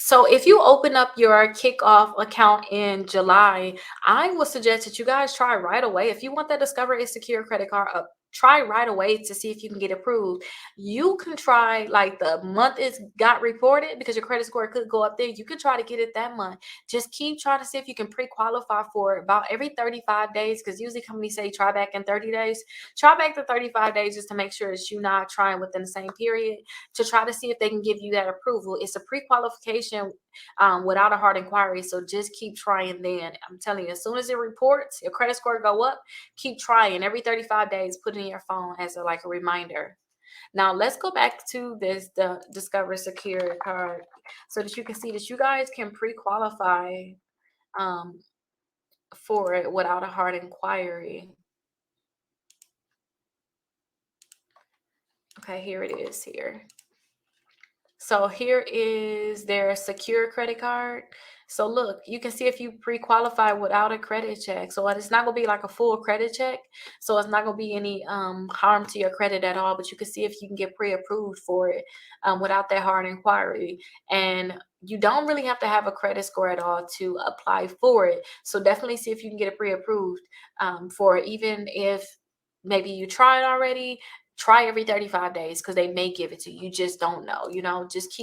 So if you open up your kickoff account in July, I would suggest that you guys try right away. If you want that Discover a Secure credit card up, try right away to see if you can get approved. You can try like the month it's got reported because your credit score could go up there. You can try to get it that month. Just keep trying to see if you can pre-qualify for it about every 35 days because usually companies say try back in 30 days. Try back to 35 days just to make sure that you're not trying within the same period to try to see if they can give you that approval. It's a pre-qualification without a hard inquiry. So just keep trying then. I'm telling you, as soon as it reports, your credit score go up, keep trying. Every 35 days, put it in your phone as a reminder. Now let's go back to the Discover Secure card so that you can see that you guys can pre-qualify um, for it without a hard inquiry. Okay, here it is here. So here is their secure credit card. So look, you can see if you pre-qualify without a credit check. So it's not gonna be like a full credit check. So it's not gonna be any harm to your credit at all. But you can see if you can get pre-approved for it without that hard inquiry. And you don't really have to have a credit score at all to apply for it. So definitely see if you can get it pre-approved for it, even if maybe you tried already. Try every 35 days because they may give it to you. You just don't know. Just keep